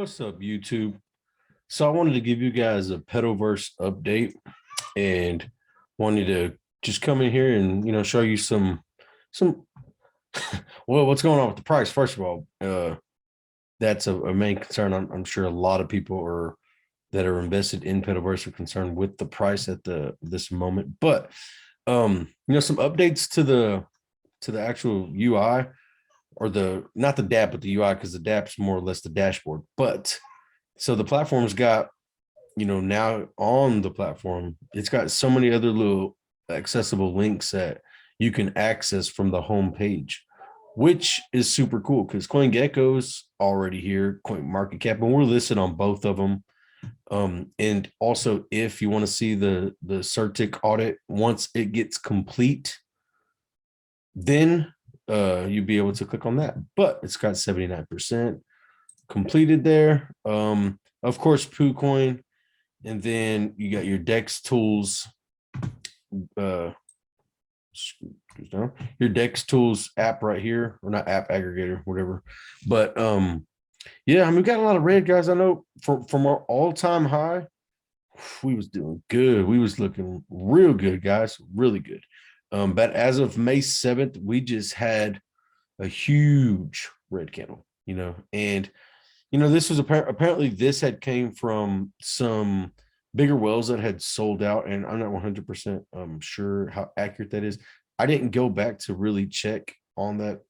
What's up, YouTube? So I wanted to give you guys a Petoverse update and wanted to just come in here and show you some well, what's going on with the price. First of all, that's a main concern. I'm sure a lot of people are that are invested in Petoverse are concerned with the price at this moment. But some updates to the actual UI, or the not the DApp, but the UI, because the DApp's more or less the dashboard. But so the platform's got, now on the platform, it's got so many other little accessible links that you can access from the home page, which is super cool because CoinGecko's already here, CoinMarketCap, and we're listed on both of them. And also, if you want to see the Certic audit once it gets complete, then you'll be able to click on that. But it's got 79% completed there. Of course, PooCoin, and then you got your Dex Tools, your Dex Tools app right here, or not app aggregator, whatever. But yeah, I mean, we got a lot of red, guys. I know from our all-time high, we was doing good. We was looking real good, guys, really good. But as of May 7th, we just had a huge red candle, and this was apparently this had came from some bigger wells that had sold out, and I'm not 100% sure how accurate that is. I didn't go back to really check on that.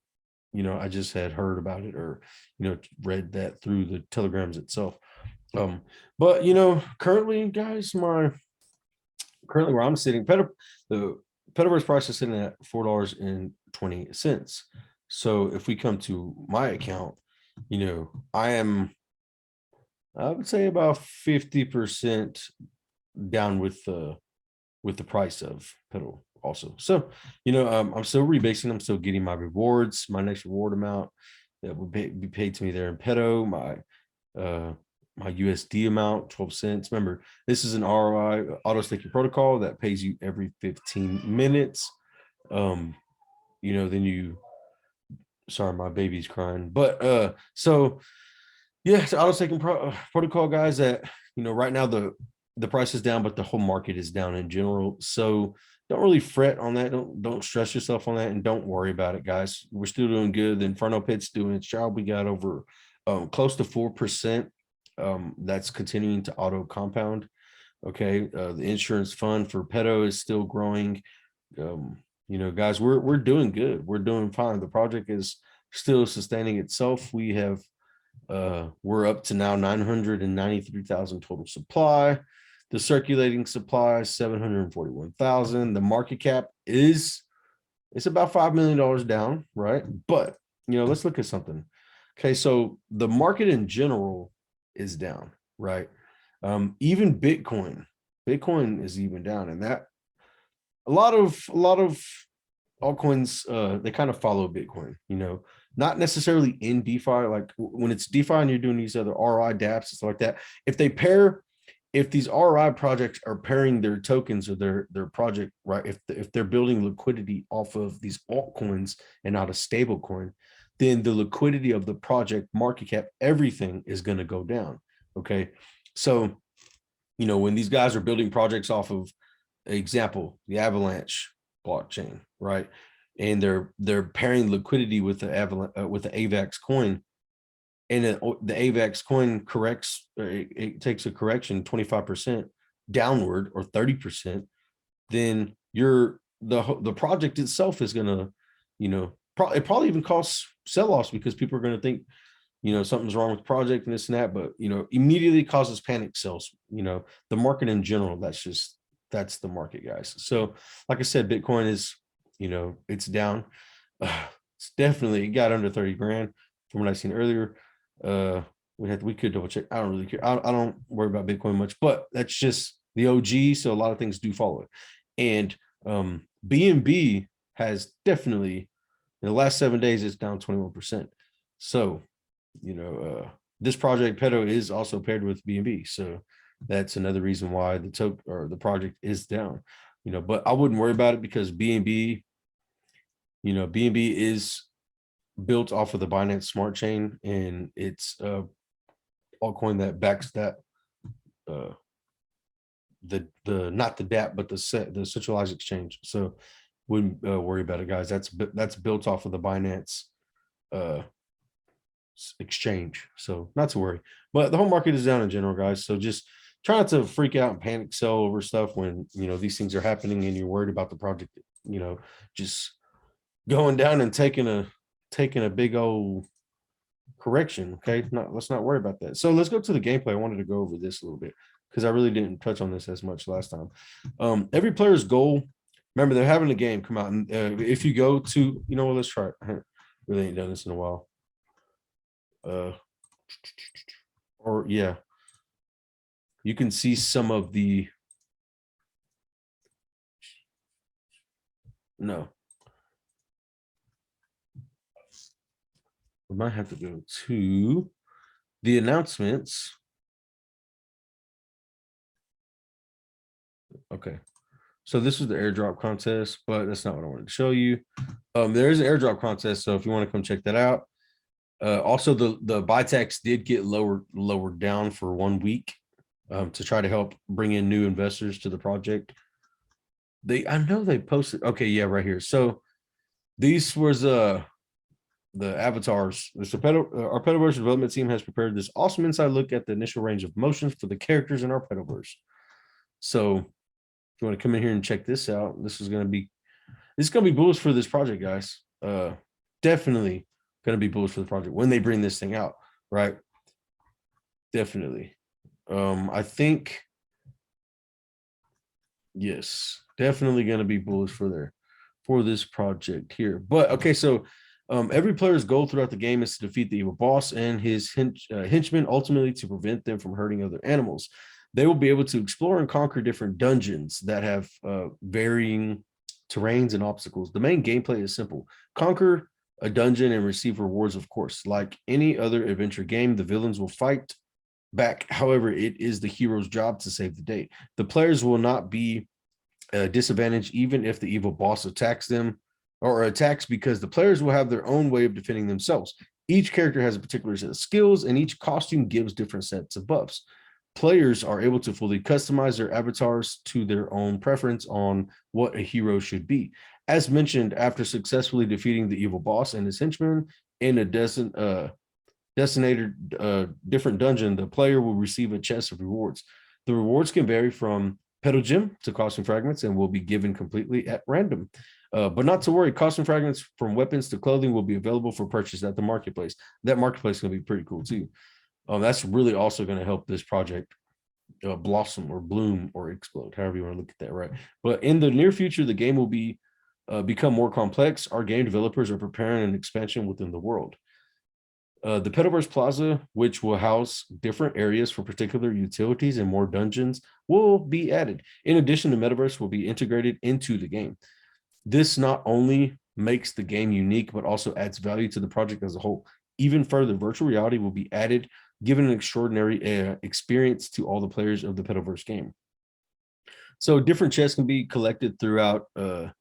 I just had heard about it, or read that through the telegrams itself. But currently, guys, currently where I'm sitting, the Petoverse price is sitting at $4.20. So if we come to my account, I would say about 50% down with the price of Petal also. So, I'm still rebasing. I'm still getting my rewards, my next reward amount that will be paid to me there in Peto, my USD amount, 12 cents. Remember, this is an ROI auto staking protocol that pays you every 15 minutes. Then sorry, my baby's crying. But so yeah, it's auto staking protocol, guys, that right now the price is down, but the whole market is down in general. So don't really fret on that. Don't stress yourself on that, and don't worry about it, guys. We're still doing good. The Inferno Pit's doing its job. We got over close to 4%. That's continuing to auto compound. Okay, the insurance fund for Peto is still growing. Guys, we're doing good. We're doing fine. The project is still sustaining itself. We're up to now 993,000 total supply. The circulating supply is 741,000. The market cap it's about $5 million down, right? But let's look at something. Okay, so the market in general is down, right? Even Bitcoin is even down, and that a lot of altcoins, they kind of follow Bitcoin, not necessarily in DeFi. Like when it's DeFi and you're doing these other RI dApps, stuff like that. If these RI projects are pairing their tokens or their project, right? If they're building liquidity off of these altcoins and not a stable coin, then the liquidity of the project, market cap, everything is going to go down. Okay. So, when these guys are building projects off of, example, the Avalanche blockchain, right? And they're pairing liquidity with the AVAX coin, and the AVAX coin corrects, it takes a correction 25% downward or 30%, then the project itself is gonna, it probably even costs sell-offs, because people are going to think something's wrong with the project and this and that, but immediately causes panic sells. The market in general, that's the market, guys. So like I said, Bitcoin is it's down. It's definitely, it got under 30 grand from what I seen earlier. We could double check. I don't really care. I don't worry about Bitcoin much, but that's just the OG, so a lot of things do follow it. And BNB has definitely, in the last 7 days, it's down 21%. So, this project Peto is also paired with BNB. So that's another reason why the token or the project is down. But I wouldn't worry about it, because BNB is built off of the Binance Smart Chain, and it's altcoin that backs that the not the DApp, but the centralized exchange. So wouldn't worry about it, guys. That's built off of the Binance exchange, so not to worry. But the whole market is down in general, guys. So just try not to freak out and panic sell over stuff when these things are happening and you're worried about the project. Just going down and taking a big old correction. Okay, let's not worry about that. So let's go to the gameplay. I wanted to go over this a little bit because I really didn't touch on this as much last time. Every player's goal. Remember, they're having a game come out, and if you go to, let's try it. I really ain't done this in a while. Or yeah, you can see some of the. No. We might have to go to the announcements. Okay. So this was the airdrop contest, but that's not what I wanted to show you. There is an airdrop contest, so if you want to come check that out. Also, the buy tax did get lowered down for 1 week to try to help bring in new investors to the project. I know they posted. Okay, yeah, right here. So these was the avatars. Our Petoverse development team has prepared this awesome inside look at the initial range of motions for the characters in our Petoverse. So if you want to come in here and check this out, this is going to be bullish for this project, guys. Definitely going to be bullish for the project when they bring this thing out, right? Definitely. I think, yes, definitely going to be bullish for this project here. But okay, so every player's goal throughout the game is to defeat the evil boss and his henchmen, ultimately to prevent them from hurting other animals. They will be able to explore and conquer different dungeons that have varying terrains and obstacles. The main gameplay is simple. Conquer a dungeon and receive rewards, of course. Like any other adventure game, the villains will fight back. However, it is the hero's job to save the day. The players will not be disadvantaged even if the evil boss attacks them or attacks, because the players will have their own way of defending themselves. Each character has a particular set of skills, and each costume gives different sets of buffs. Players are able to fully customize their avatars to their own preference on what a hero should be. As mentioned, after successfully defeating the evil boss and his henchmen in a designated different dungeon, the player will receive a chest of rewards. The rewards can vary from petal gem to costume fragments and will be given completely at random. But not to worry, costume fragments from weapons to clothing will be available for purchase at the marketplace. That marketplace is going to be pretty cool too. That's really also going to help this project blossom or bloom or explode, however you want to look at that, right? But in the near future, the game will become more complex. Our game developers are preparing an expansion within the world. The Petoverse Plaza, which will house different areas for particular utilities and more dungeons, will be added. In addition, the metaverse will be integrated into the game. This not only makes the game unique, but also adds value to the project as a whole. Even further, virtual reality will be added, giving an extraordinary experience to all the players of the Petoverse game. So different chests can be collected throughout the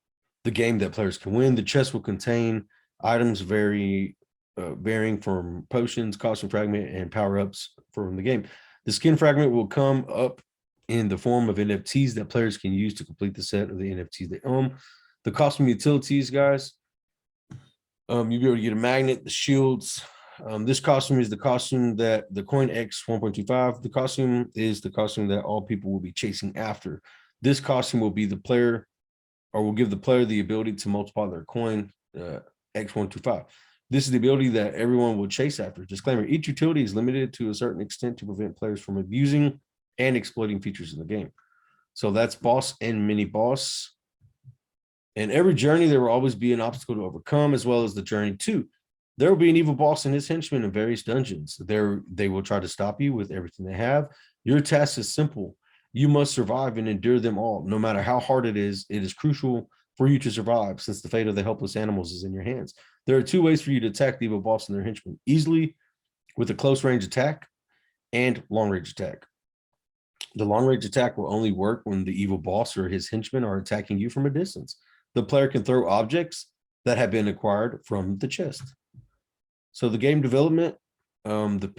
game that players can win. The chest will contain items varying from potions, costume fragment, and power-ups from the game. The skin fragment will come up in the form of NFTs that players can use to complete the set of the NFTs they own. The costume utilities, guys, you'll be able to get a magnet, the shields. This costume is the costume that the coin X 1.25. The costume is the costume that all people will be chasing after. This costume will be the player, or will give the player the ability to multiply their coin X125. This is the ability that everyone will chase after. Disclaimer: each utility is limited to a certain extent to prevent players from abusing and exploiting features in the game. So that's boss and mini boss. In every journey, there will always be an obstacle to overcome, as well as the journey too. There will be an evil boss and his henchmen in various dungeons. They will try to stop you with everything they have. Your task is simple. You must survive and endure them all. No matter how hard it is crucial for you to survive, since the fate of the helpless animals is in your hands. There are two ways for you to attack the evil boss and their henchmen: easily with a close range attack and long range attack. The long range attack will only work when the evil boss or his henchmen are attacking you from a distance. The player can throw objects that have been acquired from the chest. So the game development, the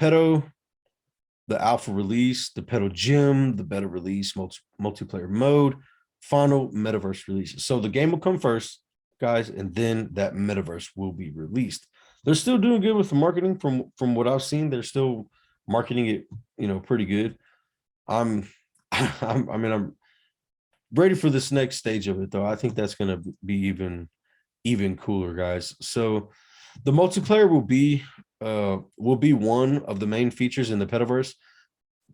the alpha release, the pedal gym, the beta release, multiplayer mode, final metaverse release. So the game will come first, guys, and then that metaverse will be released. They're still doing good with the marketing from what I've seen. They're still marketing it, pretty good. I'm I'm ready for this next stage of it though. I think that's gonna be even cooler, guys. So the multiplayer will be one of the main features in the Petoverse.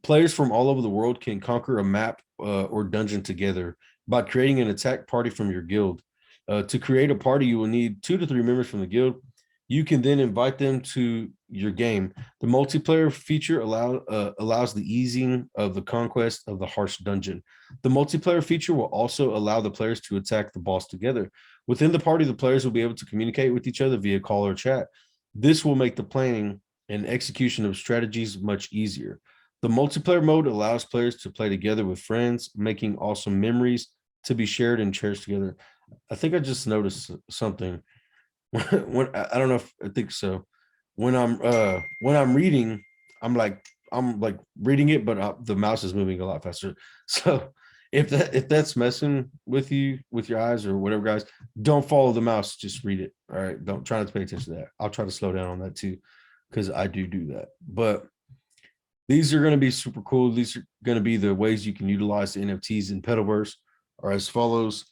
Players from all over the world can conquer a map or dungeon together by creating an attack party from your guild. To create a party, you will need 2 to 3 members from the guild. You can then invite them to your game. The multiplayer feature allows the easing of the conquest of the harsh dungeon. The multiplayer feature will also allow the players to attack the boss together. Within the party, the players will be able to communicate with each other via call or chat. This will make the planning and execution of strategies much easier. The multiplayer mode allows players to play together with friends, making awesome memories to be shared and cherished together. I think I just noticed something. When I don't know if I think so. When I'm reading, I'm like reading it, but the mouse is moving a lot faster. So if that's messing with you with your eyes or whatever, guys, don't follow the mouse. Just read it. All right. Don't try not to pay attention to that. I'll try to slow down on that too, because I do that. But these are going to be super cool. These are going to be the ways you can utilize the NFTs in Petoverse are as follows.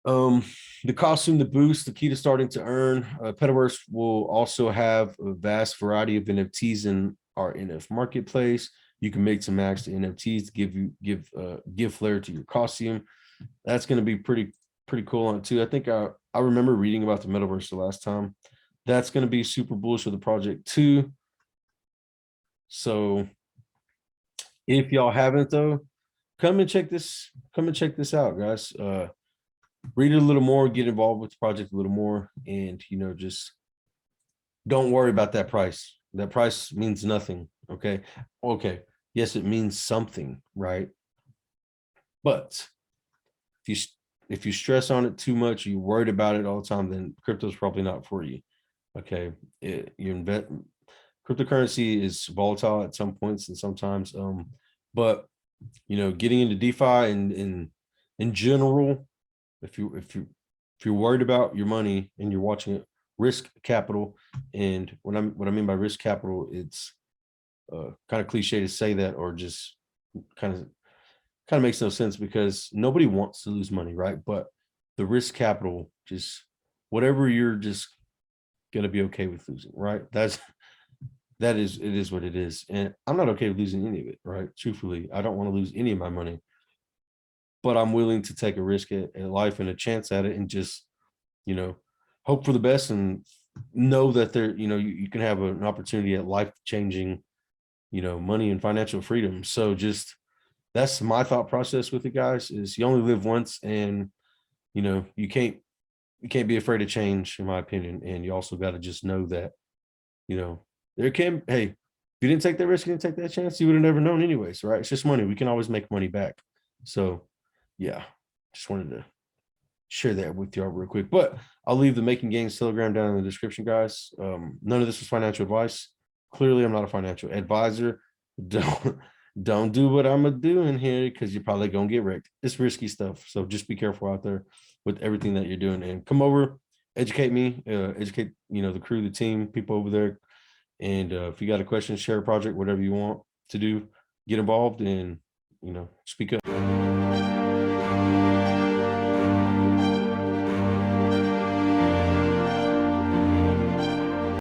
The costume, the boost, the key to starting to earn. Petaverse will also have a vast variety of NFTs in our NF marketplace. You can mix and match the NFTs to give flair to your costume. That's going to be pretty cool on it too. I think I remember reading about the metaverse the last time. That's going to be super bullish for the project too. So if y'all haven't though, come and check this out, guys. Read it a little more, get involved with the project a little more, and just don't worry about that price. That price means nothing. Okay. Yes, it means something, right? But if you stress on it too much, you're worried about it all the time, then crypto's probably not for you. Okay. Cryptocurrency is volatile at some points and sometimes, but getting into DeFi and in general, if you're worried about your money and you're watching it, risk capital. And what I mean by risk capital, it's kind of cliche to say that, or just kind of makes no sense because nobody wants to lose money, right? But the risk capital, just whatever you're just gonna be okay with losing, right? It is what it is. And I'm not okay with losing any of it, right? Truthfully, I don't want to lose any of my money, but I'm willing to take a risk at life and a chance at it and just, hope for the best and know that you can have an opportunity at life-changing, money and financial freedom. So just that's my thought process with it, guys, is you only live once and you can't be afraid of change, in my opinion. And you also got to just know that, hey, if you didn't take that risk, you didn't take that chance, you would have never known anyways, right? It's just money. We can always make money back. So yeah, just wanted to share that with y'all real quick. But I'll leave the Making Gains Telegram down in the description, guys. None of this was financial advice. Clearly, I'm not a financial advisor. Don't do what I'm gonna do in here because you're probably gonna get wrecked. It's risky stuff. So just be careful out there with everything that you're doing. And come over, educate me, educate the crew, the team, people over there. And if you got a question, share a project, whatever you want to do, get involved and speak up.